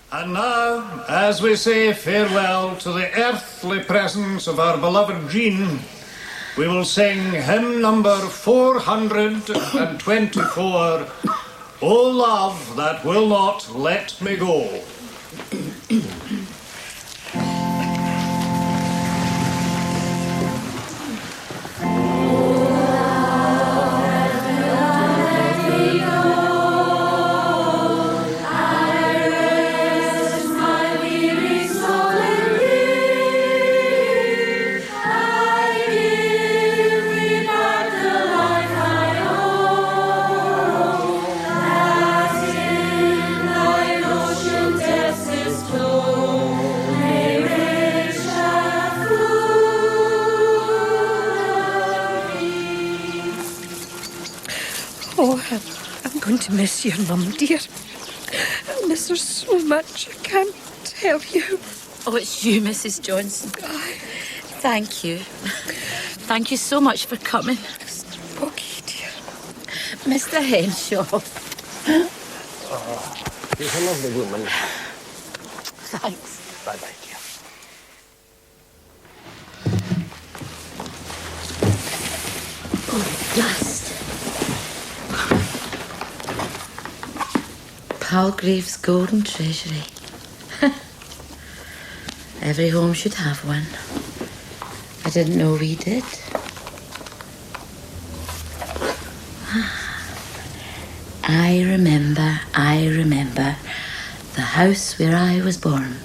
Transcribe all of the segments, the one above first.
And now, as we say farewell to the earthly presence of our beloved Jean, we will sing hymn number 424, O Love That Will Not Let Me Go. I'm going to miss your mum, dear. I miss her so much, I can't tell you. Oh, it's you, Mrs. Johnson. Thank you. Thank you so much for coming. Okay, dear. Mr. Henshaw. Oh, she's a lovely woman. Thanks. Bye-bye, dear. Oh, dust. Palgrave's golden treasury. Every home should have one. I didn't know we did. I remember the house where I was born.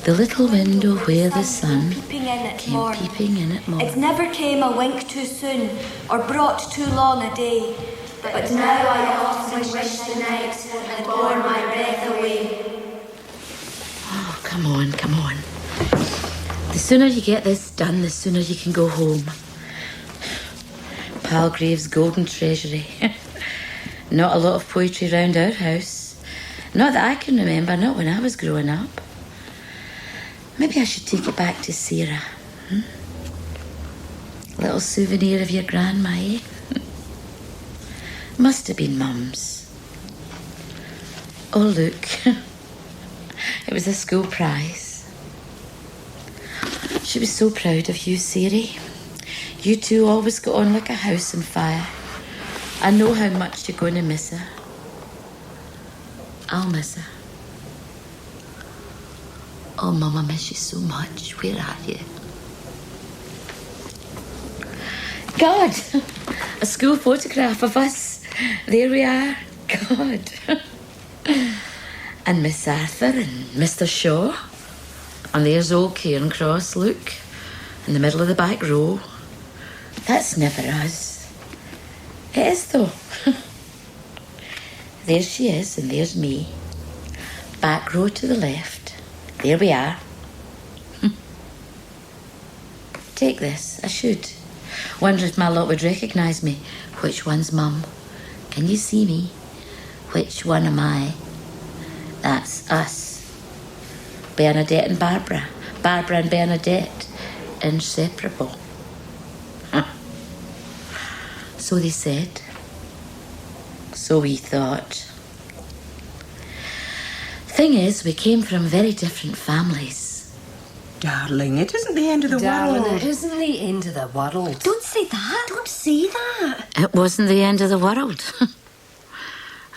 The little window where the sun came peeping in at morn. It never came a wink too soon or brought too long a day. But now I often wish the night had borne my breath away. Oh, come on. The sooner you get this done, the sooner you can go home. Palgrave's golden treasury. Not a lot of poetry round our house. Not that I can remember, not when I was growing up. Maybe I should take it back to Sarah. Little souvenir of your grandma, eh? Must have been Mum's. Oh, look. It was a school prize. She was so proud of you, Sarah. You two always got on like a house on fire. I know how much you're going to miss her. I'll miss her. Oh, Mum, I miss you so much. Where are you? God! A school photograph of us. There we are. God. And Miss Arthur and Mr. Shaw. And there's old Cairn Cross, look. In the middle of the back row. That's never us. It is, though. There she is, and there's me. Back row to the left. There we are. Take this, I should. Wonder if my lot would recognise me. Which one's Mum? Can you see me? Which one am I? That's us. Bernadette and Barbara. Barbara and Bernadette. Inseparable. So they said. So we thought. Thing is, we came from very different families. Darling, it isn't the end of the world. Darling, it isn't the end of the world. Don't say that. Don't say that. It wasn't the end of the world.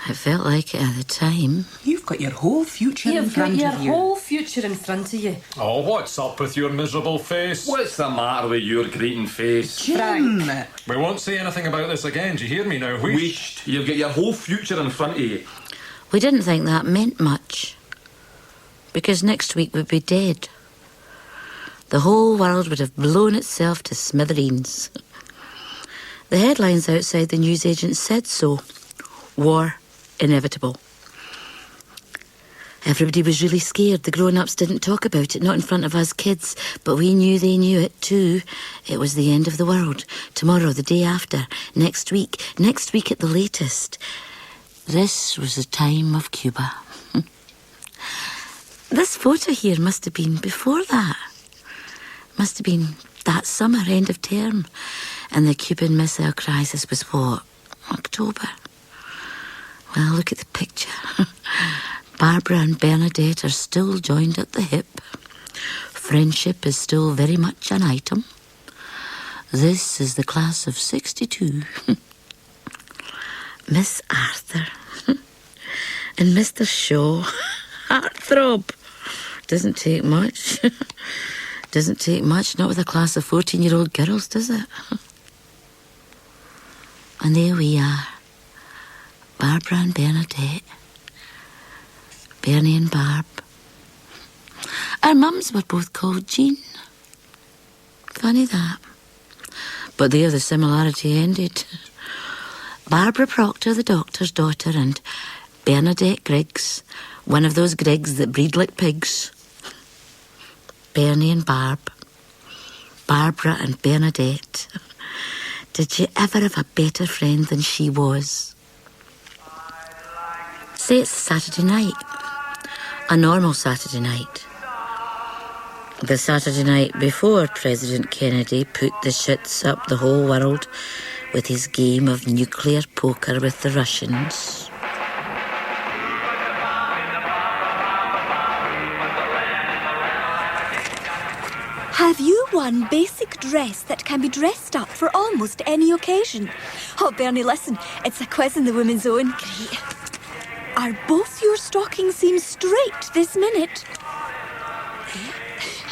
It felt like it at the time. You've got your whole future in front of you. You've got your whole future in front of you. Oh, what's up with your miserable face? What's the matter with your greeting face? Jim! We won't say anything about this again. Do you hear me now? Wished. You've got your whole future in front of you. We didn't think that meant much. Because next week we'd be dead. The whole world would have blown itself to smithereens. The headlines outside the newsagent said so. War inevitable. Everybody was really scared. The grown-ups didn't talk about it, not in front of us kids, but we knew they knew it too. It was the end of the world. Tomorrow, the day after, next week at the latest. This was the time of Cuba. This photo here must have been before that. Must have been that summer, end of term. And the Cuban Missile Crisis was what? October. Well, look at the picture. Barbara and Bernadette are still joined at the hip. Friendship is still very much an item. This is the class of 62. Miss Arthur and Mr. Shaw. Heartthrob. Doesn't take much. Doesn't take much, not with a class of 14-year-old girls, does it? And there we are. Barbara and Bernadette. Bernie and Barb. Our mums were both called Jean. Funny that. But there the similarity ended. Barbara Proctor, the doctor's daughter, and Bernadette Griggs, one of those Griggs that breed like pigs. Bernie and Barb. Barbara and Bernadette. Did you ever have a better friend than she was? Say it's a Saturday night. A normal Saturday night. The Saturday night before President Kennedy put the shits up the whole world with his game of nuclear poker with the Russians. Have you one basic dress that can be dressed up for almost any occasion? Oh, Bernie, listen, it's a quiz in the Women's Own. Great. Are both your stockings seam straight this minute?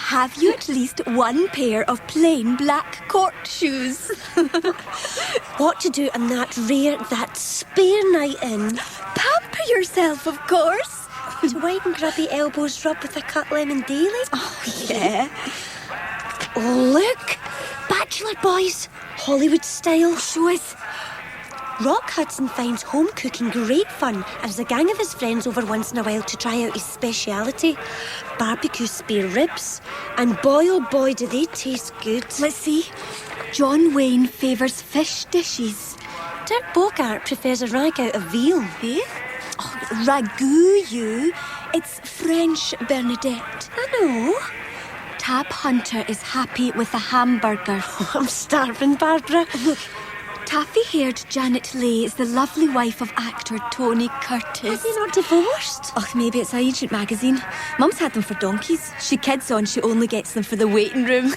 Have you at least one pair of plain black court shoes? What to do on that spare night in? Pamper yourself, of course. To widen grubby elbows rub with a cut lemon daily? Oh, yeah. Oh, look! Bachelor boys! Hollywood style. Show us. Rock Hudson finds home cooking great fun and has a gang of his friends over once in a while to try out his speciality. Barbecue spare ribs. And boy, oh boy, do they taste good. Let's see. John Wayne favours fish dishes. Dirk Bogart prefers a ragout of veal. Eh? Oh, ragout, you. It's French, Bernadette. I know. Tab Hunter is happy with a hamburger. Oh, I'm starving, Barbara. Look, taffy-haired Janet Leigh is the lovely wife of actor Tony Curtis. Are they not divorced? Oh, maybe it's an ancient magazine. Mum's had them for donkeys. She kids on, she only gets them for the waiting room.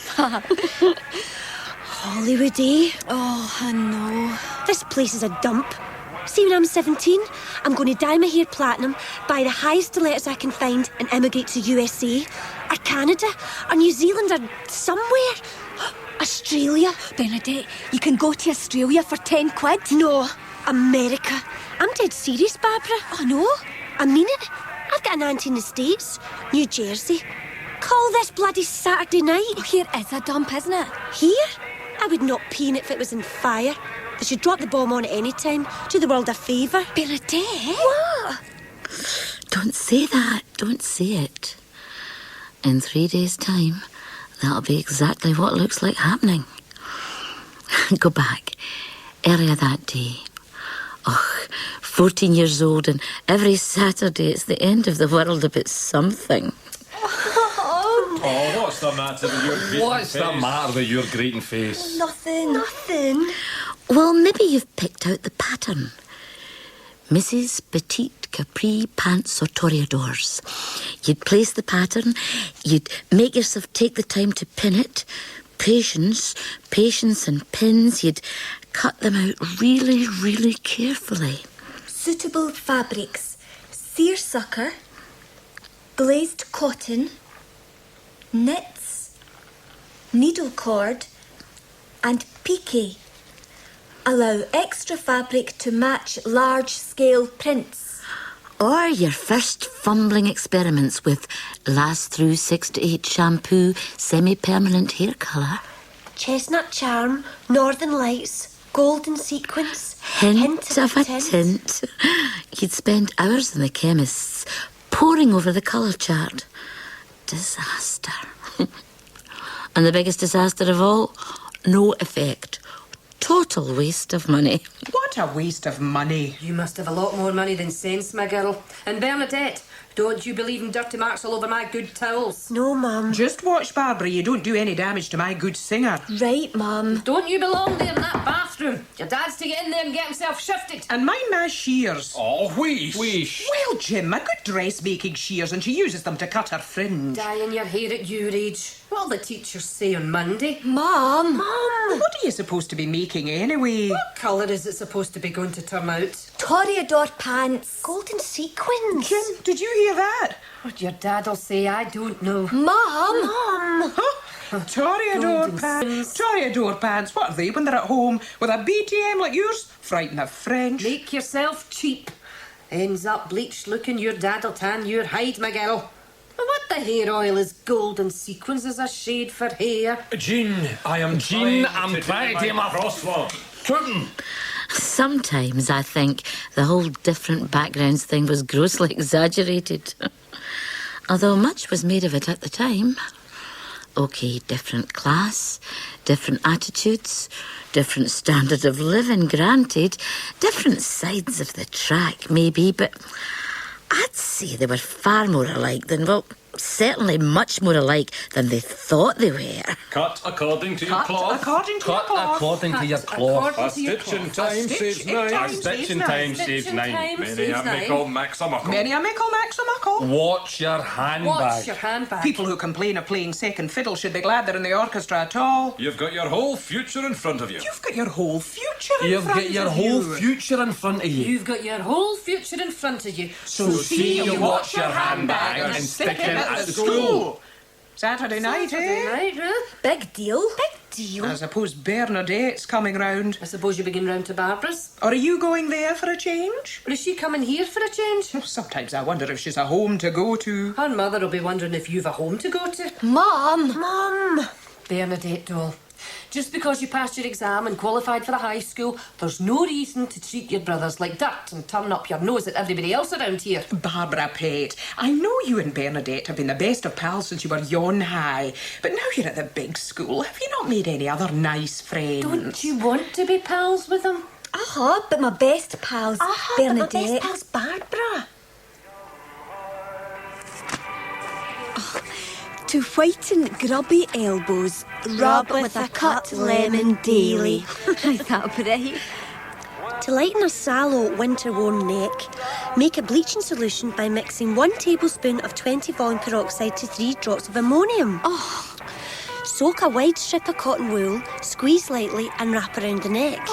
Hollywood, eh? Oh, I know. This place is a dump. See, when I'm 17, I'm going to dye my hair platinum, buy the highest stilettos I can find and emigrate to USA, or Canada, or New Zealand, or somewhere. Australia. Bernadette, you can go to Australia for 10 quid. No, America. I'm dead serious, Barbara. Oh, no? I mean it. I've got an auntie in the States, New Jersey. Call this bloody Saturday night. Oh, here is a dump, isn't it? Here? I would not pee in it if it was in fire. They should drop the bomb on at any time. Do the world a favour. Bernadette? What? Don't say that. Don't say it. In 3 days' time, that'll be exactly what looks like happening. Go back. Earlier that day. 14 years old, and every Saturday it's the end of the world about something. Oh, what's the matter with your greeting What's the face? matter with your greeting face? Nothing. Well, maybe you've picked out the pattern. Mrs. Petite Capri Pants or Toreadors. You'd place the pattern, you'd make yourself take the time to pin it. Patience and pins. You'd cut them out really, really carefully. Suitable fabrics. Seersucker, glazed cotton, knits, needle cord, and piqué. Allow extra fabric to match large-scale prints. Or your first fumbling experiments with last through 6 to 8 shampoo, semi-permanent hair colour. Chestnut charm, northern lights, golden sequins. Hint of a tint. You'd spend hours in the chemist's poring over the colour chart. Disaster. And the biggest disaster of all, no effect. Total waste of money. What a waste of money. You must have a lot more money than sense, my girl. And Bernadette, don't you believe in dirty marks all over my good towels? No, Mum. Just watch, Barbara, you don't do any damage to my good singer. Right, Mum. Don't you belong there in that bathroom? bathroom. Your dad's to get in there and get himself shifted. And mind my shears. Oh, wheesh. Well, Jim, a good dressmaking shears, and she uses them to cut her fringe. Dyeing your hair at your age. What'll the teachers say on Monday? Mum! What are you supposed to be making anyway? What colour is it supposed to be going to turn out? Toreador pants. Golden sequins. Jim, did you hear that? What your dad'll say, I don't know. Mum! Toreador Golden pants. Toreador pants. What are they when they're at home with a BTM like yours? Frighten of French. Make yourself cheap. Ends up bleached looking, your dad'll tan your hide, my girl. What the hair oil is golden sequins as a shade for hair. Jean, I am Jean, I'm to trying to do do my crossword. Pudding. Sometimes I think the whole different backgrounds thing was grossly exaggerated. Although much was made of it at the time. OK, different class, different attitudes, different standard of living, granted, different sides of the track, maybe, but I'd say they were far more alike than, well, certainly much more alike than they thought they were. Cut according to your cloth. According to your Cut cloth. according to your cloth. A stitch in time saves nine. A stitch in time saves nine. Many a mickle makes a muckle. Many a mickle makes a muckle. Watch your handbag. Watch your handbag. People who complain of playing second fiddle should be glad they're in the orchestra at all. You've got your whole future in front of you. You've got your whole future in You've front got your of whole you. future in front of you. You've got your whole future in front of you. So see you watch your handbag and stick it at the school. Saturday night, Saturday eh? night, huh? Big deal. Big deal. I suppose Bernadette's coming round. I suppose you begin round to Barbara's. Or are you going there for a change? Or is she coming here for a change? Sometimes I wonder if she's a home to go to. Her mother will be wondering if you've a home to go to. Mum! Bernadette, doll. Just because you passed your exam and qualified for the high school, there's no reason to treat your brothers like dirt and turn up your nose at everybody else around here. Barbara, pet, I know you and Bernadette have been the best of pals since you were yon high, but now you're at the big school. Have you not made any other nice friends? Don't you want to be pals with them? But my best pal's Bernadette. But my best pal's Barbara. To whiten grubby elbows, rub with a cut lemon daily. Is that right? To lighten a sallow, winter-worn neck, make a bleaching solution by mixing 1 tablespoon of 20 volume peroxide to 3 drops of ammonium. Soak a wide strip of cotton wool, squeeze lightly and wrap around the neck.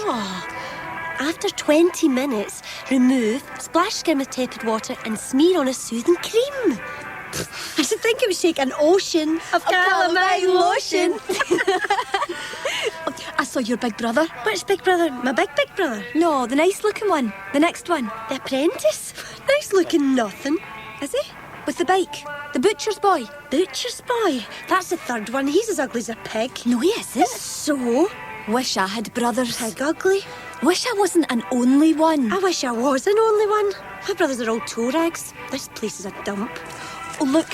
After 20 minutes, remove, splash skin with tepid water and smear on a soothing cream. I should think it would shake an ocean of calamine lotion. I saw your big brother. Which big brother? My big brother? No, the nice looking one. The next one. The apprentice? Nice looking nothing. Is he? With the bike. The butcher's boy. Butcher's boy? That's the third one. He's as ugly as a pig. No, he isn't. So? Wish I had brothers. Pig ugly? Wish I wasn't an only one. I wish I was an only one. My brothers are all toe rags. This place is a dump. Oh, look.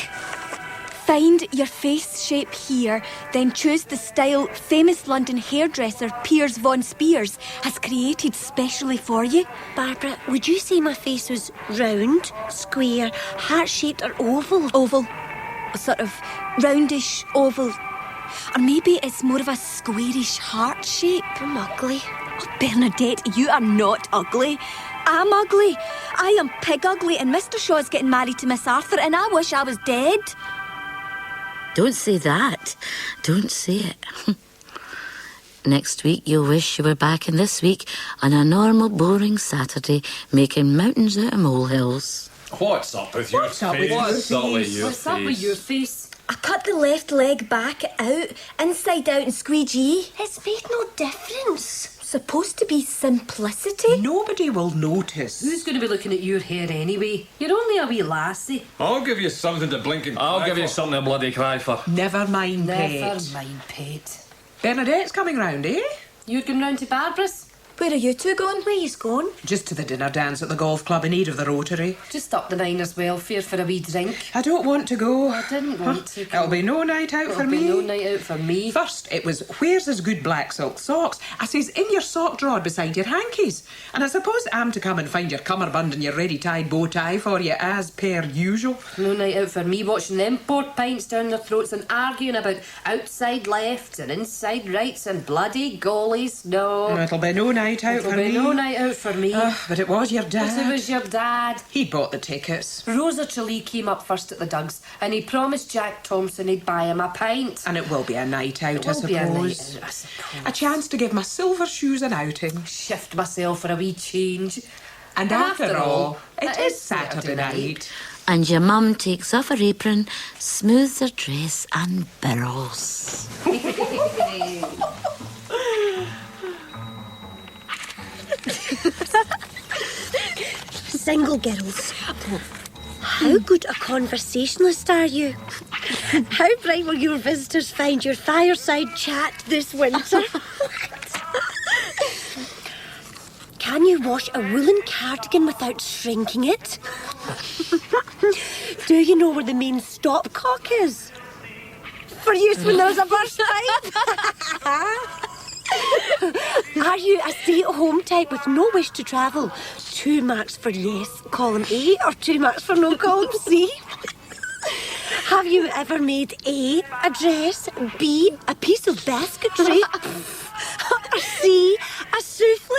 Find your face shape here, then choose the style famous London hairdresser Piers von Spears has created specially for you. Barbara, would you say my face was round, square, heart-shaped or oval? Oval. A sort of roundish oval. Or maybe it's more of a squarish heart shape. I'm ugly. Oh, Bernadette, you are not ugly. I'm ugly. I am pig ugly, and Mr. Shaw's getting married to Miss Arthur, and I wish I was dead. Don't say that. Don't say it. Next week, you'll wish you were back in this week on a normal, boring Saturday, making mountains out of molehills. What's up with your face? What's up with your face? I cut the left leg back out, inside out, and squeegee. It's made no difference. Supposed to be simplicity. Nobody will notice. Who's going to be looking at your hair anyway? You're only a wee lassie. I'll give you something to blink and I'll cry give you for. something to bloody cry for. Never mind, Never pet. mind, pet. Bernadette's coming round, eh? You're going round to Barbara's? Where are you two going? Where yous going? Just to the dinner dance at the golf club in need of the Rotary. Just up the miners' welfare for a wee drink. I don't want to go. I didn't want to go. It'll be no night out for me. It'll be no night out for me. First, it was, where's his good black silk socks? I says, in your sock drawer beside your hankies. And I suppose I'm to come and find your cummerbund and your ready-tied bow tie for you, as per usual. No night out for me, watching them pour pints down their throats and arguing about outside lefts and inside rights and bloody goalies. No. It'll be no night out for me. It'll be no night out for me. But it was your dad. But it was your dad. He bought the tickets. Rosa Tralee came up first at the Dugs and he promised Jack Thompson he'd buy him a pint. And it will be a night out, It will be a night suppose. out, I suppose. A chance to give my silver shoes an outing. Shift myself for a wee change. And after all, it is Saturday night. And your mum takes off her apron, smooths her dress and birls. Single girls. How good a conversationalist are you? How bright will your visitors find your fireside chat this winter? Can you wash a woolen cardigan without shrinking it? Do you know where the main stopcock is? For use when there's a burst pipe? Are you a stay-at-home type with no wish to travel? 2 marks for yes, column A, or 2 marks for no, column C? Have you ever made A, a dress, B, a piece of basketry, or C, a souffle?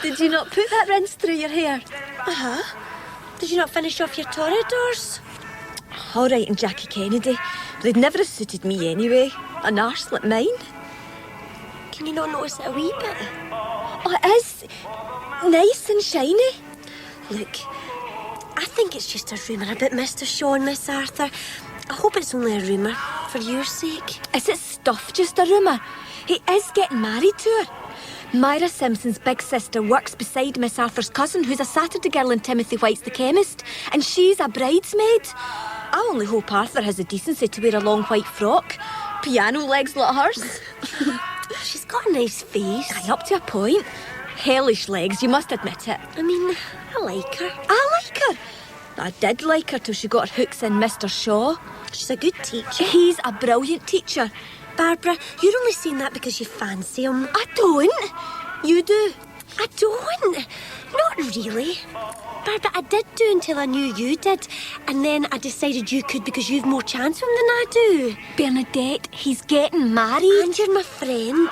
Did you not put that rinse through your hair? Uh-huh. Did you not finish off your toreadors? All right, and Jackie Kennedy. But they'd never have suited me anyway. An arse like mine. Can you not notice it a wee bit? Oh, it is nice and shiny. Look, I think it's just a rumour about Mr. Sean, Miss Arthur. I hope it's only a rumour, for your sake. Is it stuff just a rumour? He is getting married to her. Myra Simpson's big sister works beside Miss Arthur's cousin, who's a Saturday girl in Timothy White's The Chemist, and she's a bridesmaid. I only hope Arthur has the decency to wear a long white frock. Piano legs like hers. She's got a nice face. Aye, up to a point. Hellish legs, you must admit it. I mean, I like her. I like her. I did like her till she got her hooks in Mr. Shaw. She's a good teacher. He's a brilliant teacher. Barbara, you're only saying that because you fancy him. I don't. You do. I don't. Not really. Barbara, I did do until I knew you did. And then I decided you could because you've more chance with him than I do. Bernadette, he's getting married. And you're my friend.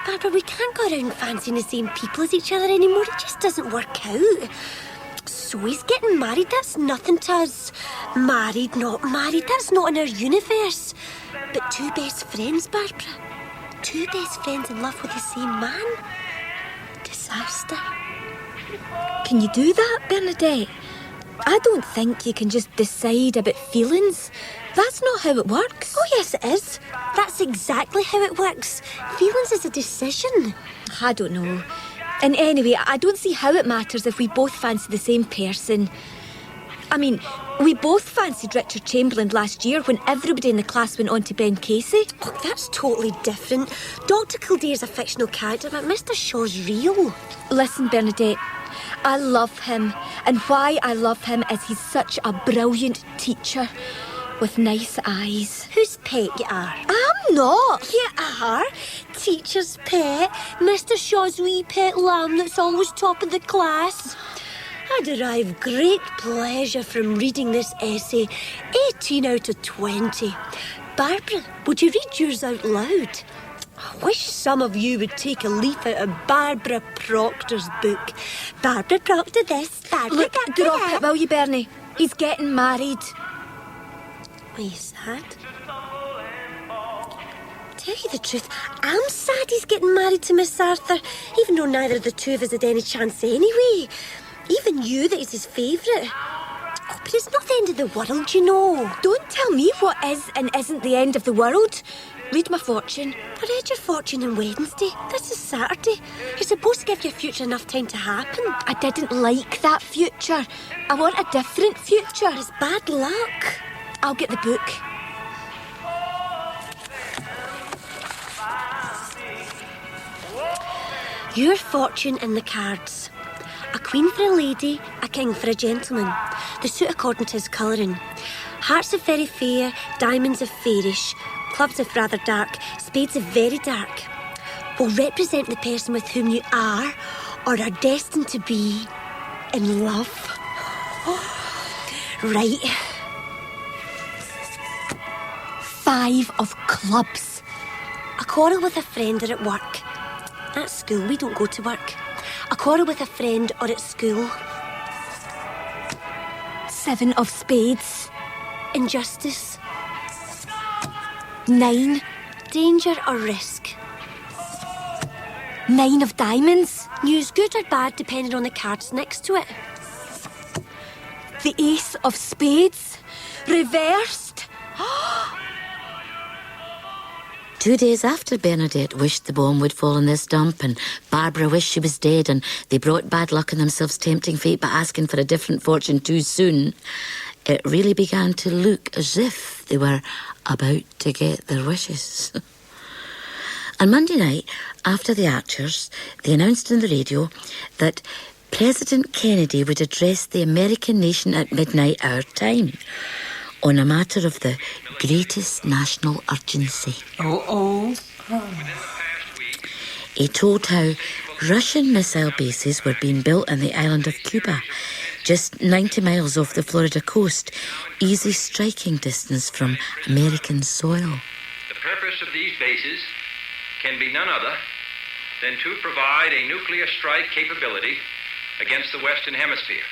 Barbara, we can't go around fancying the same people as each other anymore. It just doesn't work out. So he's getting married, that's nothing to us. Married, not married, that's not in our universe. But 2 best friends, Barbara. 2 best friends in love with the same man. Disaster. Can you do that, Bernadette? I don't think you can just decide about feelings. That's not how it works. Oh, yes, it is. That's exactly how it works. Feelings is a decision. I don't know. And anyway, I don't see how it matters if we both fancy the same person. I mean, we both fancied Richard Chamberlain last year when everybody in the class went on to Ben Casey. Oh, that's totally different. Dr. Kildare's a fictional character, but Mr. Shaw's real. Listen, Bernadette, I love him. And why I love him is he's such a brilliant teacher with nice eyes. Whose pet you are? I'm not. You are. Teacher's pet. Mr. Shaw's wee pet lamb that's always top of the class. I derive great pleasure from reading this essay. 18 out of 20. Barbara, would you read yours out loud? I wish some of you would take a leaf out of Barbara Proctor's book. Barbara Proctor this, Barbara Look, Proctor drop that. it, will you, Bernie? He's getting married. Are you sad? Tell you the truth, I'm sad he's getting married to Miss Arthur, even though neither of the two of us had any chance anyway. Even you that is his favourite. Oh, but it's not the end of the world, you know. Don't tell me what is and isn't the end of the world. Read my fortune. I read your fortune on Wednesday. This is Saturday. You're supposed to give your future enough time to happen. I didn't like that future. I want a different future. It's bad luck. I'll get the book. Your fortune in the cards. A queen for a lady, a king for a gentleman. The suit according to his colouring. Hearts of very fair, diamonds of fairish, clubs of rather dark, spades of very dark. Will represent the person with whom you are or are destined to be in love. Right. 5 of clubs. A quarrel with a friend or at work. At school, we don't go to work. A quarrel with a friend or at school. 7 of spades. Injustice. 9. Danger or risk. 9 of diamonds. News good or bad depending on the cards next to it. The ace of spades. Reversed. 2 days after Bernadette wished the bomb would fall in this dump and Barbara wished she was dead and they brought bad luck on themselves, tempting fate by asking for a different fortune too soon, it really began to look as if they were about to get their wishes. On Monday night, after the Archers, they announced on the radio that President Kennedy would address the American nation at midnight our time on a matter of the greatest national urgency. He told how Russian missile bases were being built on the island of Cuba, just 90 miles off the Florida coast, easy striking distance from American soil. The purpose of these bases can be none other than to provide a nuclear strike capability against the Western Hemisphere.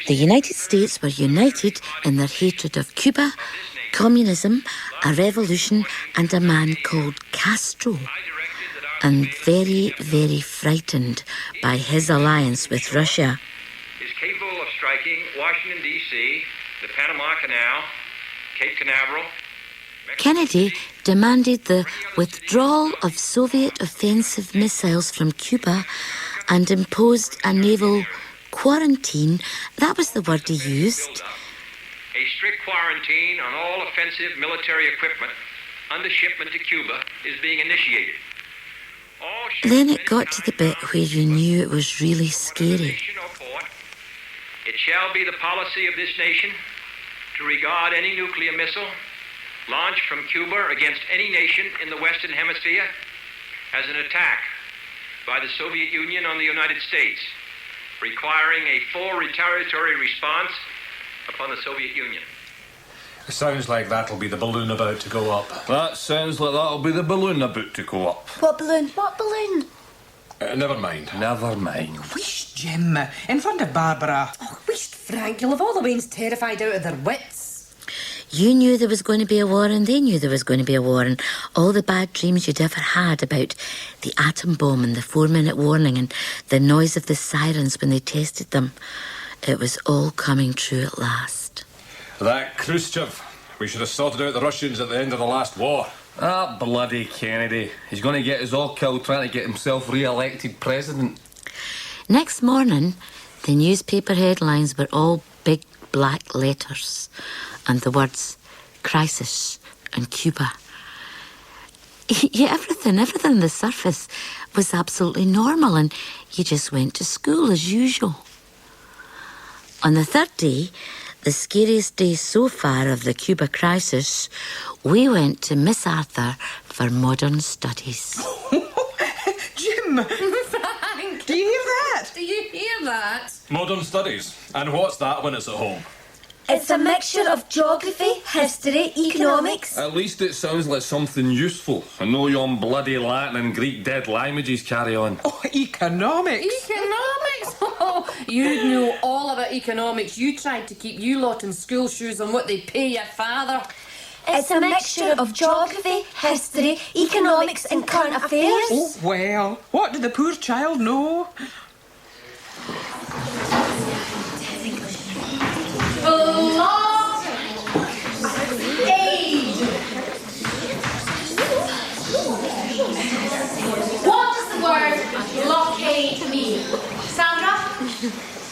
The United States were united in their hatred of Cuba, communism, a revolution, and a man called Castro, and very, very frightened by his alliance with Russia. Is capable of striking Washington, D.C., the Panama Canal, Cape Canaveral. Kennedy demanded the withdrawal of Soviet offensive missiles from Cuba and imposed a naval quarantine. That was the word he used. A strict quarantine on all offensive military equipment under shipment to Cuba is being initiated. Then it got to the bit where you knew it was really scary. It shall be the policy of this nation to regard any nuclear missile launched from Cuba against any nation in the Western Hemisphere as an attack by the Soviet Union on the United States, requiring a full retaliatory response upon the Soviet Union. It sounds like that'll be the balloon about to go up. That sounds like that'll be the balloon about to go up. What balloon? What balloon? Never mind. Never mind. Wheesht, Jim, in front of Barbara. Oh, wheesht, Frank, you'll have all the wains terrified out of their wits. You knew there was going to be a war and they knew there was going to be a war, and all the bad dreams you'd ever had about the atom bomb and the 4-minute warning and the noise of the sirens when they tested them, it was all coming true at last. That Khrushchev. We should have sorted out the Russians at the end of the last war. Ah, bloody Kennedy. He's going to get us all killed trying to get himself re-elected president. Next morning, the newspaper headlines were all big black letters and the words crisis and Cuba. Yeah, everything on the surface was absolutely normal and you just went to school as usual. On the third day, the scariest day so far of the Cuba crisis, we went to Miss Arthur for modern studies. Jim! Frank! Do you hear that? Do you hear that? Modern studies. And what's that when it's at home? It's a mixture of geography, history, economics. At least it sounds like something useful. And no yon bloody Latin and Greek dead languages carry on. Oh, economics. Economics? Oh, you know all about economics. You tried to keep you lot in school shoes on what they pay your father. It's a mixture of geography, history, economics and current affairs. Oh, well, what did the poor child know? What does the word blockade mean? Sandra?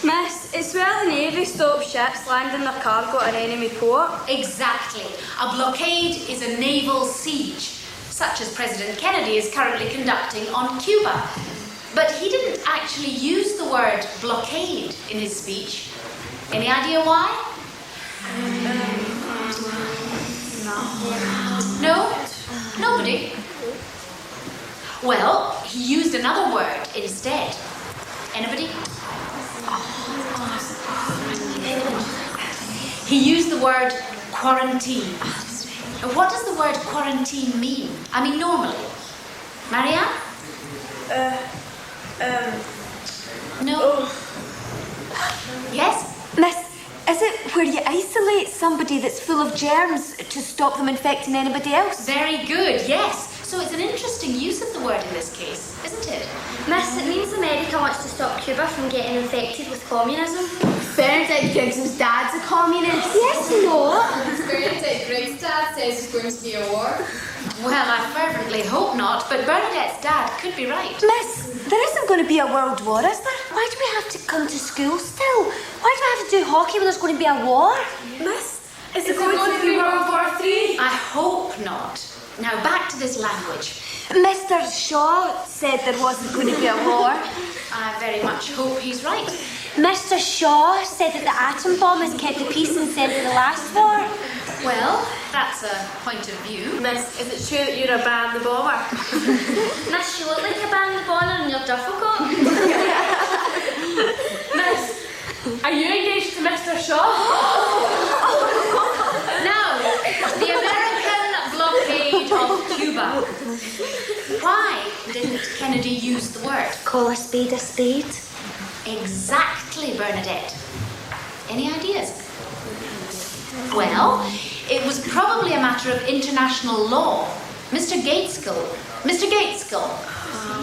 Miss, it's where the Navy stops ships landing their cargo at an enemy port. Exactly. A blockade is a naval siege, such as President Kennedy is currently conducting on Cuba. But he didn't actually use the word blockade in his speech. Any idea why? No? Nobody? Well, he used another word instead. Anybody? He used the word quarantine. What does the word quarantine mean? I mean, normally. Marianne? No. Yes? Miss, is it where you isolate somebody that's full of germs to stop them infecting anybody else? Very good, yes. So it's an interesting use of the word in this case, isn't it? Miss, it means America wants to stop Cuba from getting infected with communism. Bernadette Griggs' dad's a communist. Yes, no. Bernadette Griggs' dad says there's going to be a war. Well, I fervently hope not, but Bernadette's dad could be right. Miss, there isn't going to be a world war, is there? Why do we have to come to school still? Why do we have to do hockey when there's going to be a war? Miss, is it going to be World War III? I hope not. Now, back to this language. Mr. Shaw said there wasn't going to be a war. I very much hope he's right. Mr. Shaw said that the atom bomb has kept the peace and sent for the last war. Well, that's a point of view. Miss, is it true that you're a band the bomber? Miss, you look like a band the bomber in your duffel coat. Miss, are you engaged to Mr. Shaw? Now, the American blockade of Cuba. Why didn't Kennedy use the word? Call a spade a spade. Exactly, Bernadette. Any ideas? Well, it was probably a matter of international law. Mr. Gateskill.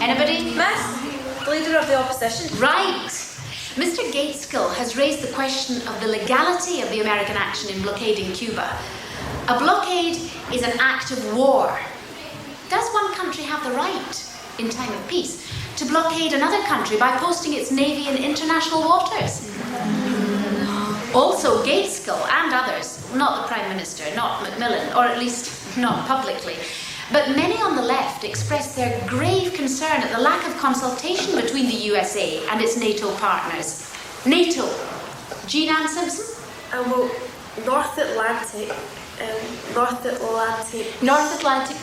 Anybody? Miss, leader of the opposition. Right. Mr. Gateskill has raised the question of the legality of the American action in blockading Cuba. A blockade is an act of war. Does one country have the right, in time of peace, to blockade another country by posting its navy in international waters? Also, Gateskill and others, not the Prime Minister, not Macmillan, or at least not publicly, but many on the left expressed their grave concern at the lack of consultation between the USA and its NATO partners. NATO. Jean Ann Simpson? Well, North Atlantic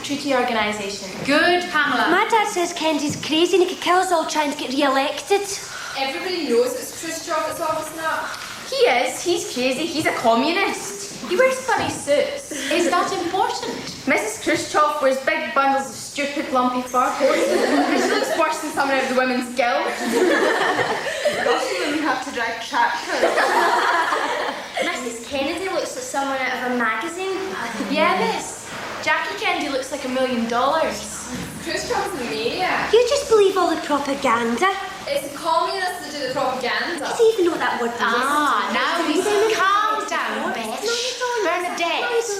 Treaty Organisation. Good, Pamela. My dad says Kennedy's crazy and he could kill us all trying to get re-elected. Everybody knows it's Khrushchev that's obviously not. He is. He's crazy. He's a communist. He wears funny suits. Is that important? Mrs. Khrushchev wears big bundles of stupid, lumpy fur coats. She looks worse than someone out of the Women's Guild. Russian women have to drive tractors. Mrs. Kennedy looks like someone out of a magazine. Yeah, miss. Jackie Kennedy looks like $1 million. Khrushchev's a maniac. You just believe all the propaganda. It's the communists that do the propaganda. Does he even know what that word is? Now we calm down, Beth. Bernadette.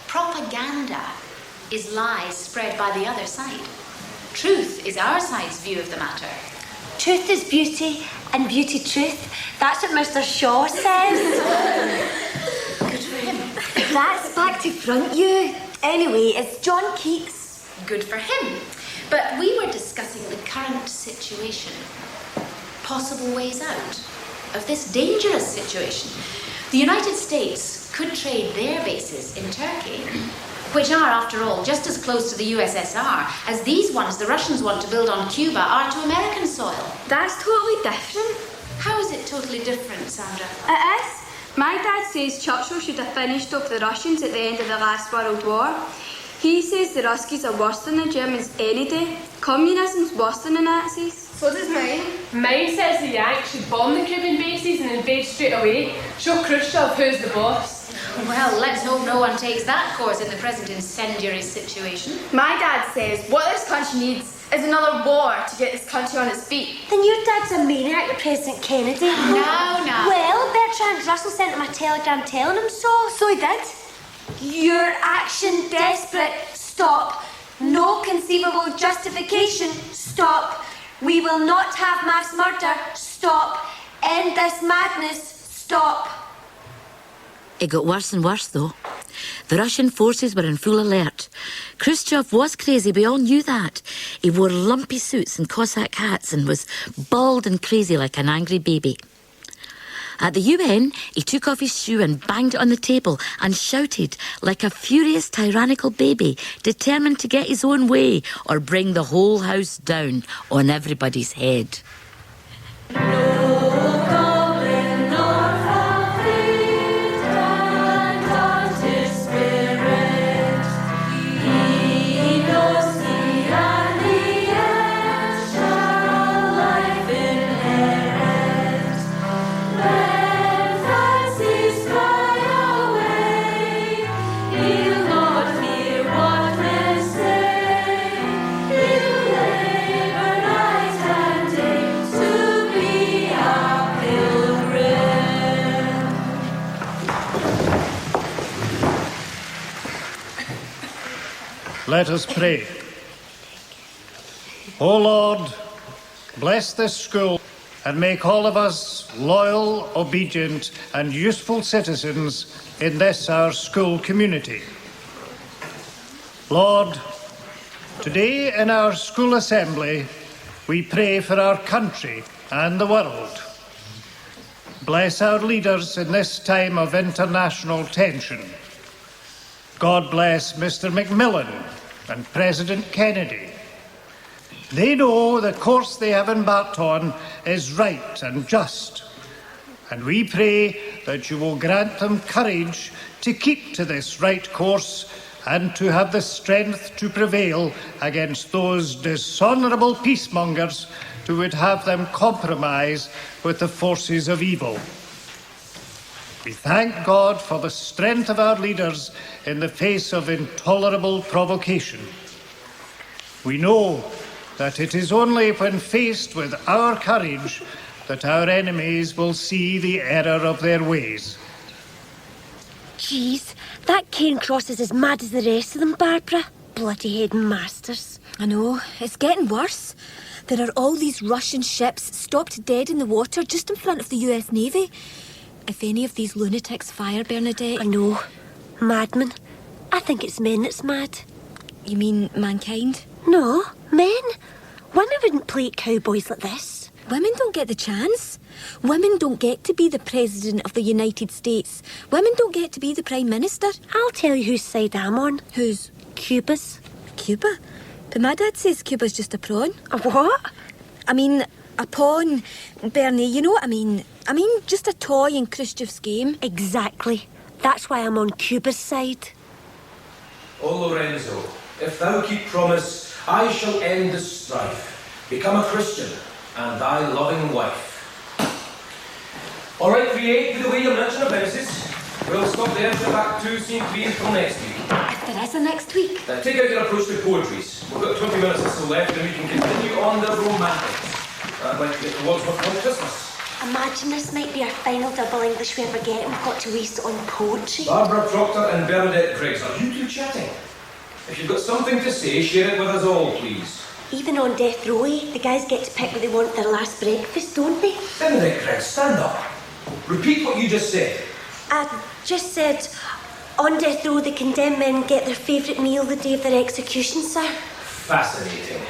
Propaganda is lies spread by the other side. Truth is our side's view of the matter. Truth is beauty, and beauty truth. That's what Mr. Shaw says. Good for him. That's back to front you. Anyway, it's John Keats. Good for him. But we were discussing the current situation. Possible ways out of this dangerous situation. The United States could trade their bases in Turkey, which are, after all, just as close to the USSR as these ones the Russians want to build on Cuba are to American soil. That's totally different. How is it totally different, Sandra? It is. My dad says Churchill should have finished off the Russians at the end of the last World War. He says the Ruskies are worse than the Germans any day. Communism's worse than the Nazis. So does mine. Mine says the Yanks should bomb the Cuban bases and invade straight away. Show Khrushchev who's the boss. Well, let's hope no one takes that course in the present incendiary situation. My dad says what this country needs is another war to get this country on its feet. Then your dad's a maniac with President Kennedy. No. Well, Bertrand Russell sent him a telegram telling him so. So he did. Your action desperate. Stop. No conceivable justification. Stop. We will not have mass murder. Stop. End this madness. Stop. It got worse and worse, though. The Russian forces were in full alert. Khrushchev was crazy, we all knew that. He wore lumpy suits and Cossack hats and was bald and crazy like an angry baby. At the UN, he took off his shoe and banged it on the table and shouted like a furious tyrannical baby, determined to get his own way or bring the whole house down on everybody's head. Let us pray. O Lord, bless this school and make all of us loyal, obedient and useful citizens in this our school community. Lord, today in our school assembly we pray for our country and the world. Bless our leaders in this time of international tension. God bless Mr. Macmillan and President Kennedy. They know the course they have embarked on is right and just, and we pray that you will grant them courage to keep to this right course and to have the strength to prevail against those dishonourable peacemongers who would have them compromise with the forces of evil. We thank God for the strength of our leaders in the face of intolerable provocation. We know that it is only when faced with our courage that our enemies will see the error of their ways. Jeez, that Cairncross is as mad as the rest of them, Barbara. Bloody heading masters. I know, it's getting worse. There are all these Russian ships stopped dead in the water just in front of the US Navy. If any of these lunatics fire, Bernadette... I know. Madmen. I think it's men that's mad. You mean mankind? No, men. Women wouldn't play at cowboys like this. Women don't get the chance. Women don't get to be the President of the United States. Women don't get to be the Prime Minister. I'll tell you whose side I'm on. Whose? Cuba's. Cuba? But my dad says Cuba's just a prawn. A what? I mean, a pawn. Bernie, you know what I mean. I mean, just a toy in Khrushchev's game. Exactly. That's why I'm on Cuba's side. O Lorenzo, if thou keep promise, I shall end this strife, become a Christian, and thy loving wife. All right, Riach, do the way your mention of houses. We'll stop there for Act 2, Scene 3 until next week. If there is a next week. Take out your approach to poetries. We've got 20 minutes or so left, and we can continue on the romantics. Like the Wordsworth on Christmas. Imagine this might be our final double English we ever get and we've got to waste it on poetry. Barbara Proctor and Bernadette Griggs, are you two chatting? If you've got something to say, share it with us all, please. Even on death row, the guys get to pick what they want for their last breakfast, don't they? Bernadette Griggs, stand up. Repeat what you just said. I just said, on death row, the condemned men get their favourite meal the day of their execution, sir. Fascinating.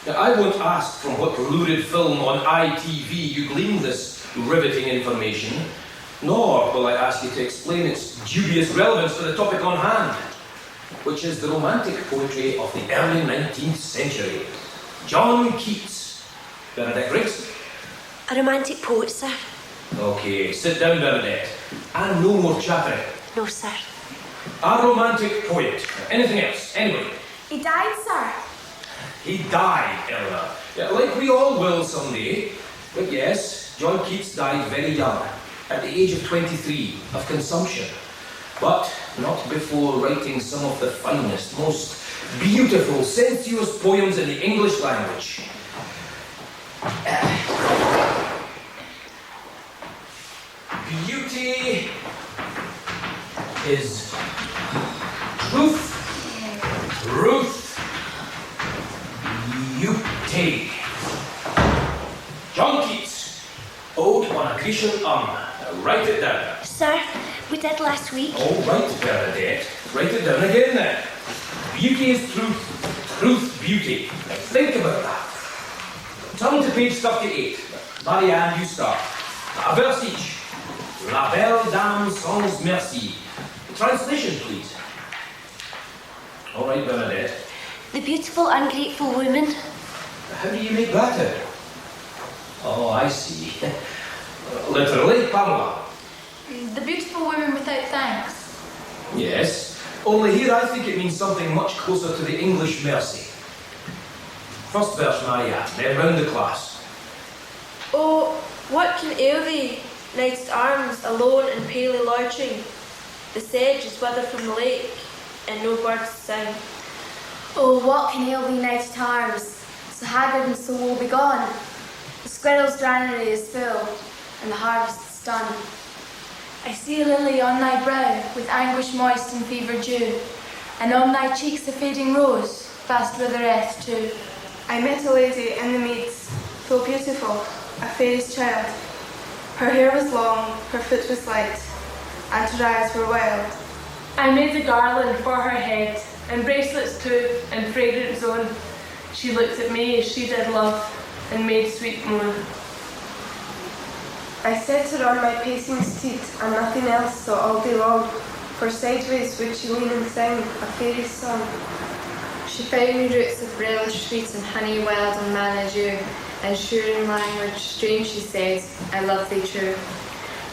Now, I won't ask from what lurid film on ITV you gleaned this riveting information, nor will I ask you to explain its dubious relevance to the topic on hand, which is the romantic poetry of the early 19th century. John Keats. Bernadette Griggs? A romantic poet, sir. Okay, sit down, Bernadette. And no more chattering. No, sir. A romantic poet. Anything else? Anybody? He died, sir. He died, Eleanor. Yeah, like we all will someday. But yes, John Keats died very young, at the age of 23, of consumption. But not before writing some of the finest, most beautiful, sensuous poems in the English language. Beauty is truth, Ruth, beauty. John Keats, Ode on a Grecian Now write it down. Sir, we did last week. All right, Bernadette. Write it down again then. Beauty is truth, truth beauty. Now think about that. Turn to page 38. Marianne, you start. A verse each. La belle dame sans merci. Translation, please. All right, Bernadette. The beautiful, ungrateful woman. How do you make that out? Oh, I see. Literally, Pamela. The beautiful woman without thanks. Yes. Only here I think it means something much closer to the English mercy. First verse, Marianne, then round the class. Oh, what can ail thee, night's arms, alone and palely lodging? The sedge is withered from the lake, and no birds sing. Oh, what can ail thee, night arms, so haggard and so woe begone? The squirrel's granary is full, and the harvest's done. I see a lily on thy brow, with anguish moist and fever dew, and on thy cheeks a fading rose, fast withereth too. I met a lady in the meads, full beautiful, a fairest child. Her hair was long, her foot was light, and her eyes were wild. I made a garland for her head, and bracelets too, and fragrant zone. She looked at me as she did love, and made sweet moan. I set her on my pacing steed, and nothing else saw all day long, for sideways would she lean and sing a fairy song. She found me roots of relish sweet and honey wild and manna dew, and sure in language strange she said, I love thee true.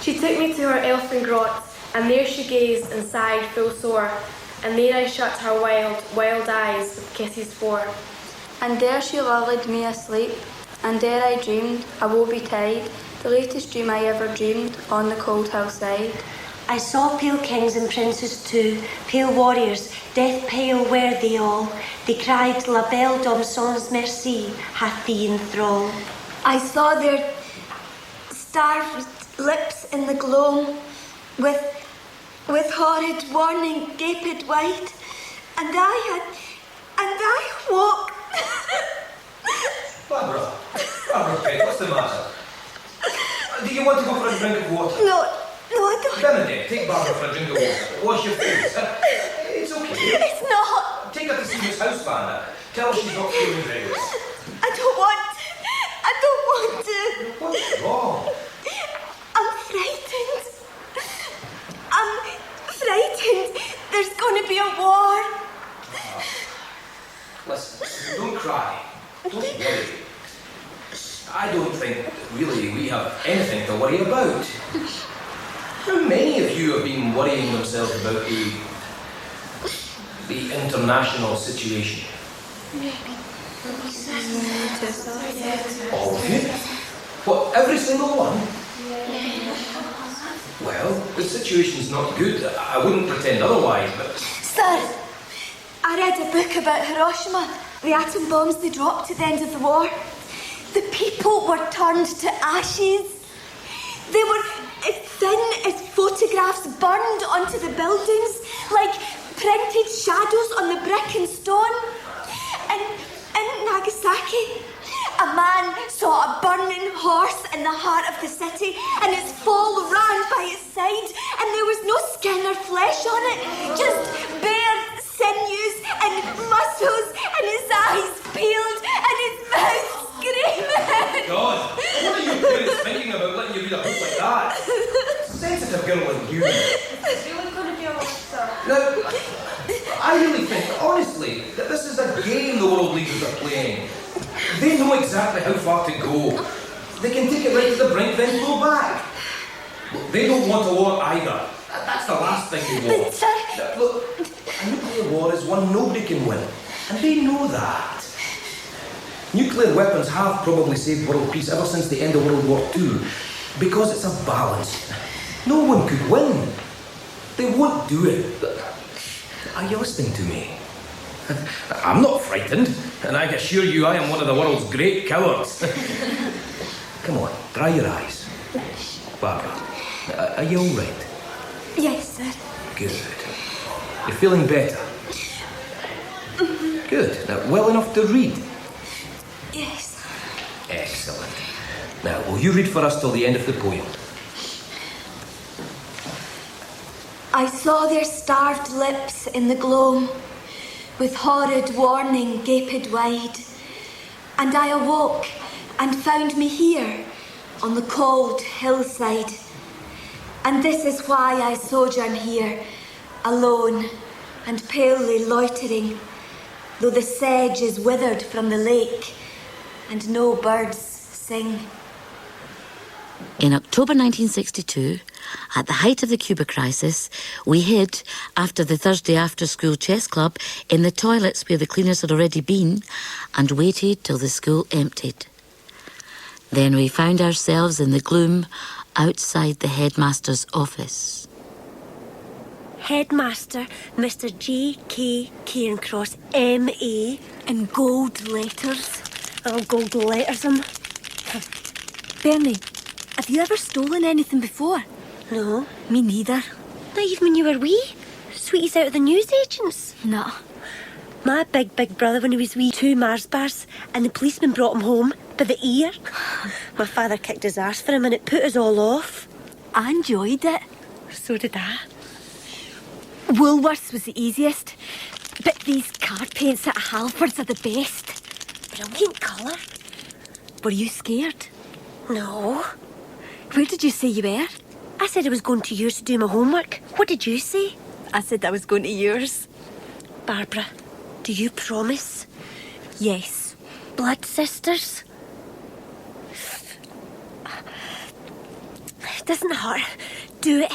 She took me to her elfin grot, and there she gazed and sighed full sore, and there I shut her wild, wild eyes with kisses for. And there she lulled me asleep, and there I dreamed, a woe betide, the latest dream I ever dreamed, on the cold hillside. I saw pale kings and princes too, pale warriors, death pale were they all. They cried, La belle dame sans merci, hath thee in thrall. I saw their starved lips in the gloam, with horrid warning gaped wide, and I woke. Barbara, Kate, what's the matter? Do you want to go for a drink of water? No, I don't. Bernadette, take Barbara for a drink of water. Wash your face. It's okay. It's not. Take her to see Miss Houseband. Tell her she's not feeling very well. I don't want to. What's wrong? I'm frightened. There's going to be a war. Listen, don't cry. Don't worry. I don't think, really, we have anything to worry about. How many of you have been worrying themselves about the international situation? All of you? What, every single one? Well, the situation's not good. I wouldn't pretend otherwise, but... Sir, I read a book about Hiroshima, the atom bombs they dropped at the end of the war. The people were turned to ashes. They were as thin as photographs burned onto the buildings, like printed shadows on the brick and stone. And in Nagasaki, a man saw a burning horse in the heart of the city, and its foal ran by its side, and there was no skin or flesh on it, just bare sinews and muscles, and his eyes peeled, and his mouth screaming. God, what are your parents thinking about letting you read a book like that? Sensitive girl like you. It's really going to be a lot, sir. Now, I really think, honestly, that this is a game the world leaders are playing. They know exactly how far to go. They can take it right to the brink, then go back. Look, they don't want a war either. That's the last thing they want. But, sir... Look, a nuclear war is one nobody can win, and they know that. Nuclear weapons have probably saved world peace ever since the end of World War II, because it's a balance. No one could win. They won't do it. Are you listening to me? I'm not frightened, and I assure you I am one of the world's great cowards. Come on, dry your eyes. Barbara, are you all right? Yes, sir. Good. You're feeling better? Good. Now, well enough to read? Yes. Excellent. Now, will you read for us till the end of the poem? I saw their starved lips in the gloam, with horrid warning gaped wide. And I awoke and found me here on the cold hillside. And this is why I sojourn here, alone and palely loitering, though the sedge is withered from the lake and no birds sing. In October 1962, at the height of the Cuba crisis, we hid, after the Thursday after-school chess club, in the toilets where the cleaners had already been, and waited till the school emptied. Then we found ourselves in the gloom outside the headmaster's office. Headmaster, Mr. J.K. Cairncross, M.A. In gold letters. I'll gold letters him. Bernie, have you ever stolen anything before? No. Me neither. Not even when you were wee? Sweeties out of the newsagents? No. My big brother, when he was wee, 2 Mars bars, and the policeman brought him home by the ear. My father kicked his arse for him and it put us all off. I enjoyed it. So did I. Woolworths was the easiest, but these card paints at Halford's are the best. Brilliant colour. Were you scared? No. Where did you say you were? I said I was going to yours to do my homework. What did you say? I said I was going to yours. Barbara, do you promise? Yes. Blood sisters? It doesn't hurt. Do it.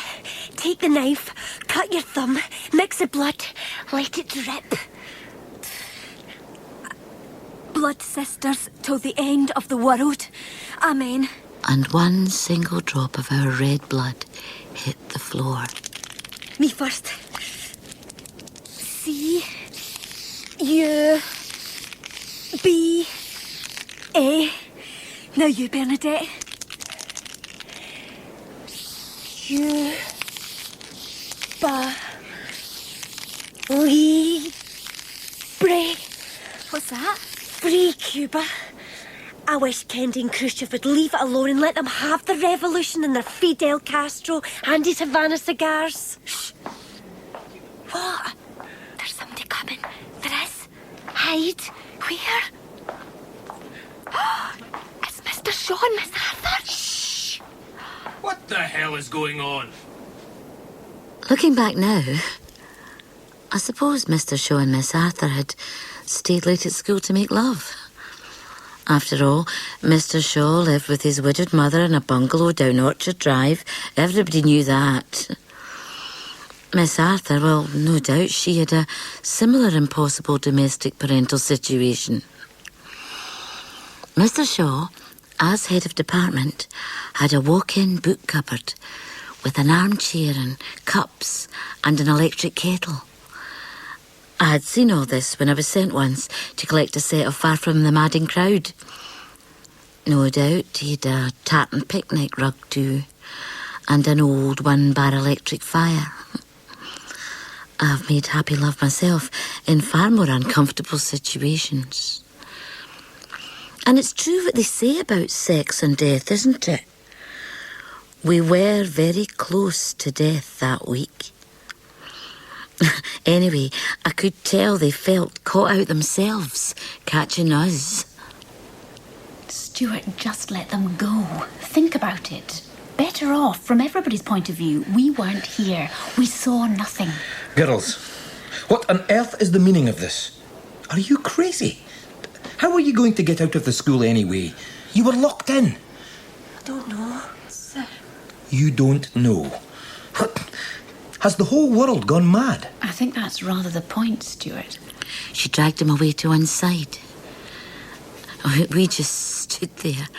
Take the knife, cut your thumb, mix the blood, let it drip. Blood sisters till the end of the world. Amen. And one single drop of our red blood hit the floor. Me first. C U B A. Now you, Bernadette. You Ba Libre. What's that? Free Cuba. I wish Kennedy and Khrushchev would leave it alone and let them have the revolution and their Fidel Castro and his Havana cigars. Shh. What? There's somebody coming. There is. Hide. Where? It's Mr. Sean, Miss Arthur. Shh. What the hell is going on? Looking back now, I suppose Mr. Shaw and Miss Arthur had stayed late at school to make love. After all, Mr. Shaw lived with his widowed mother in a bungalow down Orchard Drive. Everybody knew that. Miss Arthur, well, no doubt she had a similar impossible domestic parental situation. Mr. Shaw, as head of department, had a walk-in book cupboard with an armchair and cups and an electric kettle. I had seen all this when I was sent once to collect a set of Far From the Madding Crowd. No doubt he'd a tartan picnic rug too, and an old one-bar electric fire. I've made happy love myself in far more uncomfortable situations. And it's true what they say about sex and death, isn't it? We were very close to death that week. Anyway, I could tell they felt caught out themselves, catching us. Stuart, just let them go. Think about it. Better off, from everybody's point of view. We weren't here. We saw nothing. Girls, what on earth is the meaning of this? Are you crazy? How are you going to get out of the school anyway? You were locked in. I don't know, sir. You don't know. What? Has the whole world gone mad? I think that's rather the point, Stuart. She dragged him away to one side. We just stood there.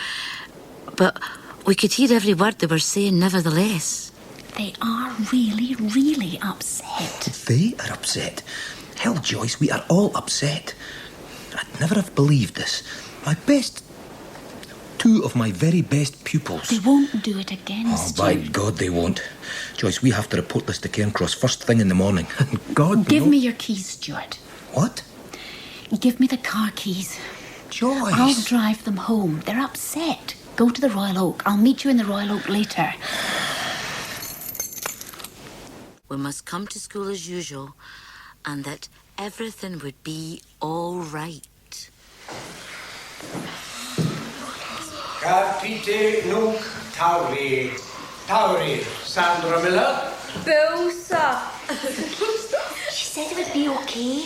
But we could hear every word they were saying nevertheless. They are really, really upset. They are upset. Hell, Joyce, we are all upset. I'd never have believed this. Two of my very best pupils. They won't do it again, Oh, Stuart. by God, they won't. Joyce, we have to report this to Cairncross first thing in the morning. God, Give no. me your keys, Stuart. What? Give me the car keys. Joyce. I'll drive them home. They're upset. Go to the Royal Oak. I'll meet you in the Royal Oak later. we must come to school as usual and that everything would be all right. Capite nunc Tauri, Sandra Miller. Bill, sir. She said it would be okay.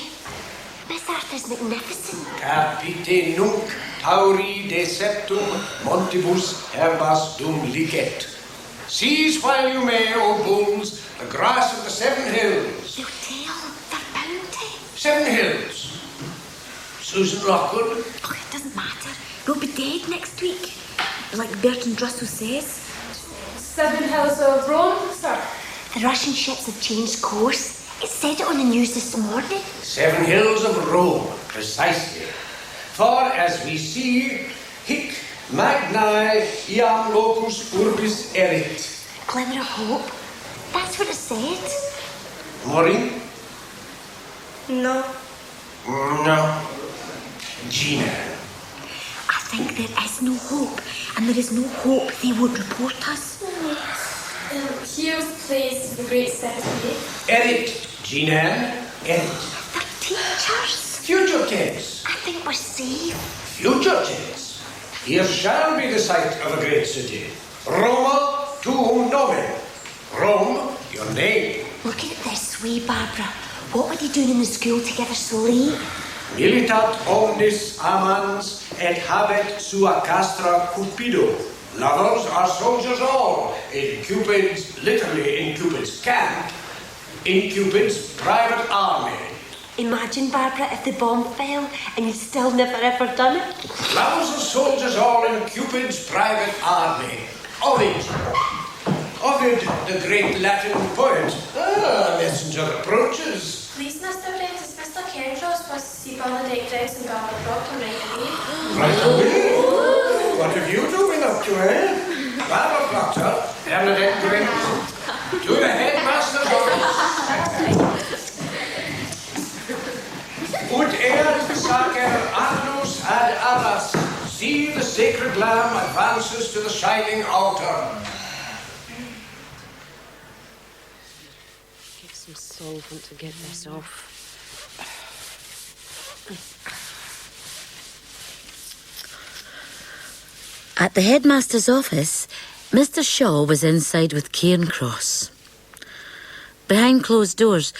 Miss Arthur's magnificent. Capite nunc Tauri de septum montibus herbas dum licet. Seize while you may, O bulls, the grass of the 7 hills. They'll tell. They're bound to. 7 hills. Susan Lockwood. Oh, it doesn't matter. We'll be dead next week. Like Bertrand Russell says. 7 Hills of Rome, sir. The Russian ships have changed course. It said it on the news this morning. 7 hills of Rome, precisely. For, as we see, hic magnae iam locus urbis erit. Glimmer of hope. That's what it said. Maureen? No. No. Gina? I think there is no hope, and there is no hope they won't report us. Here's the place for the great secretary. Erit, Gina. Erit. They're teachers. Future tense. I think we're safe. Future tense. Here shall be the site of a great city. Roma tuum nomen. Rome, your name. Looking at this way, Barbara. What were they doing in the school together so late? Militat omnis amans et habet sua castra cupido. Lovers are soldiers all, in Cupid's, literally in Cupid's camp, in Cupid's private army. Imagine, Barbara, if the bomb fell and you'd still never ever done it. Lovers are soldiers all in Cupid's private army. Ovid, the great Latin poet. Messenger approaches. Please, Mr. Prentiss, Mr. Cairncross was to see Bernadette, Griggs and Gerda Proctor right away. Right away? What have you two been up to, eh? Gerda Proctor, Bernadette Griggs. To the headmaster's office. Ut erat sacer agnus ad arras. See the sacred lamb advances to the shining altar. Get some solvent to get this off. At the headmaster's office, Mr. Shaw was inside with Cairncross. Behind closed doors,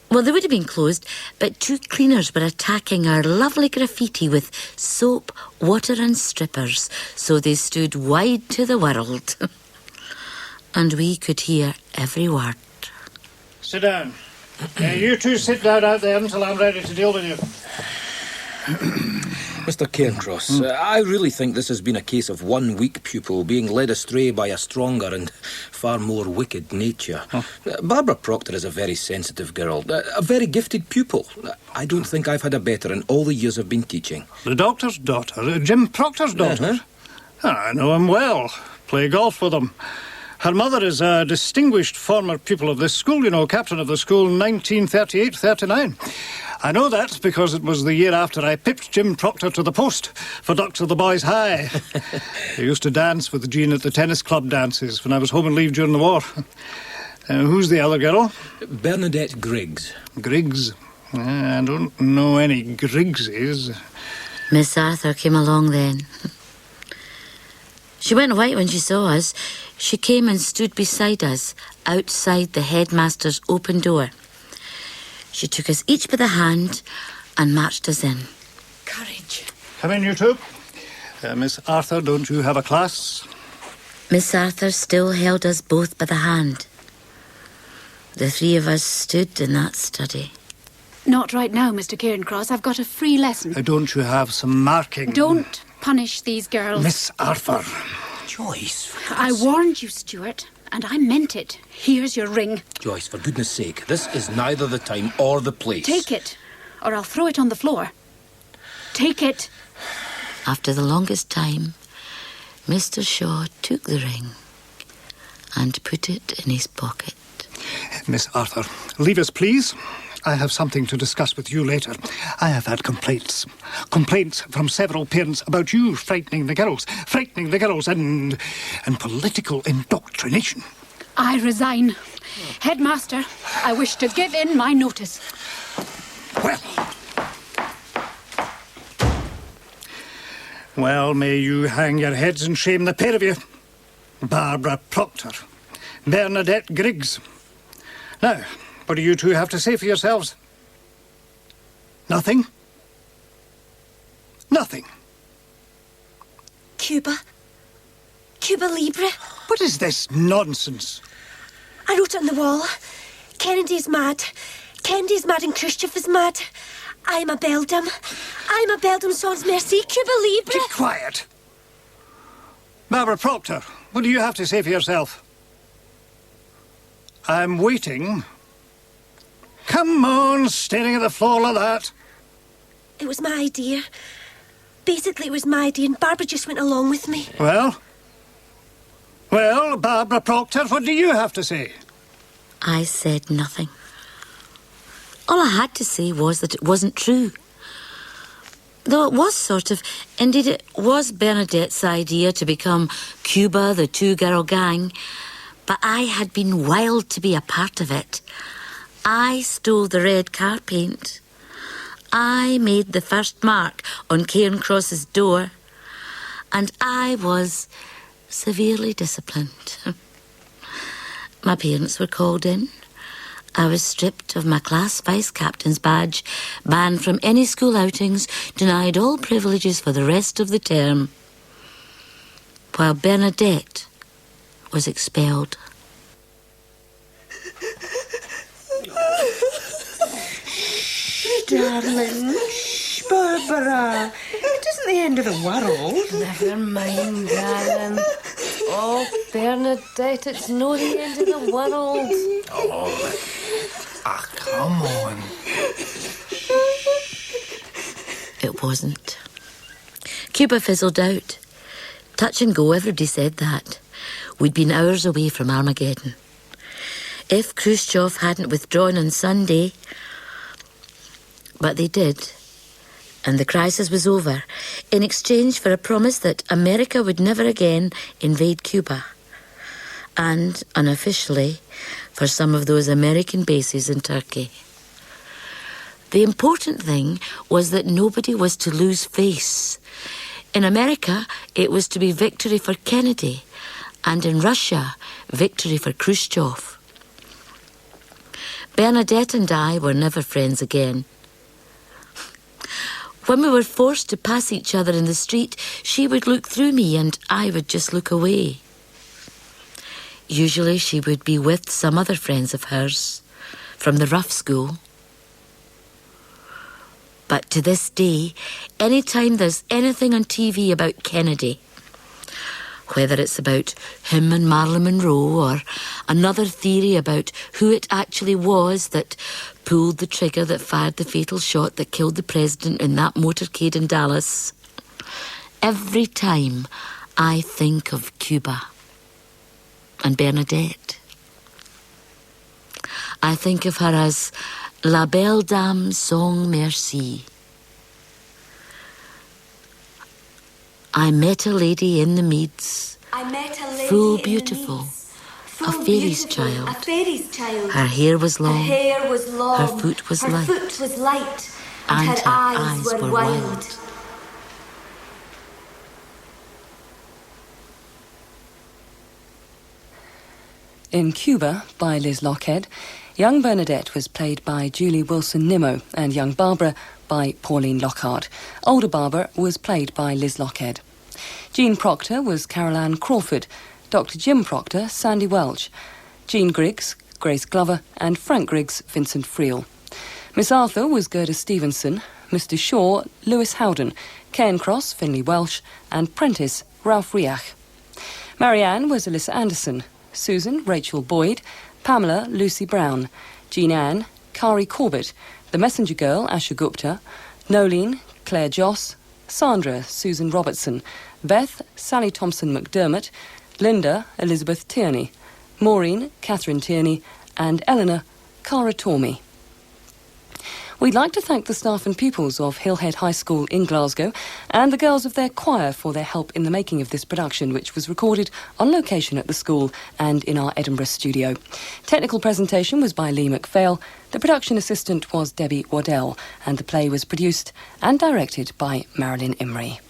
well, they would have been closed, but 2 cleaners were attacking our lovely graffiti with soap, water and strippers, so they stood wide to the world. And we could hear every word. Sit down. You two sit down out there until I'm ready to deal with you. Mr. Cairncross, I really think this has been a case of one weak pupil being led astray by a stronger and far more wicked nature. Barbara Proctor is a very sensitive girl, a very gifted pupil. I don't think I've had a better in all the years I've been teaching. The doctor's daughter, DrJim Proctor's daughter? I know him well. Play golf with him. Her mother is a distinguished former pupil of this school, you know, captain of the school in 1938-39. I know that because it was the year after I pipped Jim Proctor to the post for Doctor of the Boys High. I used to dance with Jean at the tennis club dances when I was home and leave during the war. Who's the other girl? Bernadette Griggs. Griggs? I don't know any Griggses. Miss Arthur came along then. She went white when she saw us. She came and stood beside us, outside the headmaster's open door. She took us each by the hand and marched us in. Courage. Come in, you two. Miss Arthur, don't you have a class? Miss Arthur still held us both by the hand. The 3 of us stood in that study. Not right now, Mr. Cairncross. I've got a free lesson. Don't you have some marking? Don't punish these girls. Miss Arthur. Joyce. I warned you, Stuart, and I meant it. Here's your ring. Joyce, for goodness sake, this is neither the time or the place. Take it, or I'll throw it on the floor. Take it. After the longest time, Mr. Shaw took the ring and put it in his pocket. Miss Arthur, leave us, please. I have something to discuss with you later. I have had complaints. Complaints from several parents about you frightening the girls and political indoctrination. I resign. Headmaster, I wish to give in my notice. Well, may you hang your heads in shame, the pair of you. Barbara Proctor, Bernadette Griggs. Now, what do you two have to say for yourselves? Nothing? Nothing. Cuba Libre. What is this nonsense? I wrote it on the wall. Kennedy's mad. Kennedy's mad and Khrushchev is mad. I'm a Beldam. I'm a Beldam sans merci. Cuba Libre. Keep quiet. Barbara Proctor, what do you have to say for yourself? I'm waiting. Come on, staring at the floor like that. It was my idea. Basically, it was my idea, and Barbara just went along with me. Well, Barbara Proctor, what do you have to say? I said nothing. All I had to say was that it wasn't true. Though it was sort of, indeed it was Bernadette's idea to become Cuba, the two-girl gang, but I had been wild to be a part of it. I stole the red car paint. I made the first mark on Cairn Cross's door, and I was severely disciplined. My parents were called in. I was stripped of my class vice captain's badge, banned from any school outings, denied all privileges for the rest of the term, while Bernadette was expelled. Darling, shh, Barbara. It isn't the end of the world. Never mind, darling. Oh, Bernadette, it's not the end of the world. Come on. It wasn't. Cuba fizzled out. Touch and go, everybody said that. We'd been hours away from Armageddon. If Khrushchev hadn't withdrawn on Sunday... But they did. And the crisis was over, in exchange for a promise that America would never again invade Cuba. And, unofficially, for some of those American bases in Turkey. The important thing was that nobody was to lose face. In America, it was to be victory for Kennedy, and in Russia, victory for Khrushchev. Bernadette and I were never friends again. When we were forced to pass each other in the street, she would look through me and I would just look away. Usually she would be with some other friends of hers from the rough school. But to this day, any time there's anything on TV about Kennedy, whether it's about him and Marilyn Monroe or another theory about who it actually was that pulled the trigger that fired the fatal shot that killed the president in that motorcade in Dallas, every time I think of Cuba and Bernadette, I think of her as La Belle Dame sans merci. I met a lady in the meads, full beautiful, a fairy's child. Her hair was long, her foot was light, and her eyes were wild. In Cuba, by Liz Lochhead, young Bernadette was played by Julie Wilson Nimmo and young Barbara by Pauline Lockhart. Older Barbara was played by Liz Lochhead. Jean Proctor was Ann Crawford, DrJim Proctor, Sandy Welch, Jean Griggs, Grace Glover, and Frank Griggs, Vincent Friell. Miss Arthur was Gerda Stevenson, Mr. Shaw, Lewis Howden, Cairncross, Finlay Welsh, and Prentiss, Ralph Riach. Marianne was Alyssa Anderson, Susan, Rachel Boyd, Pamela, Lucy Brown, Jean Ann, Kari Corbett, The Messenger Girl, Asha Gupta, Nolene, Claire Joss, Sandra, Susan Robertson, Beth, Sally Thompson-McDermott, Linda, Elizabeth Tierney, Maureen, Catherine Tierney, and Eleanor, Cara Tormey. We'd like to thank the staff and pupils of Hrllhead High School in Glasgow and the girls of their choir for their help in the making of this production, which was recorded on location at the school and in our Edinburgh studio. Technical presentation was by Lee MacPhail. The production assistant was Debbie Waddell, and the play was produced and directed by Marilyn Imrie.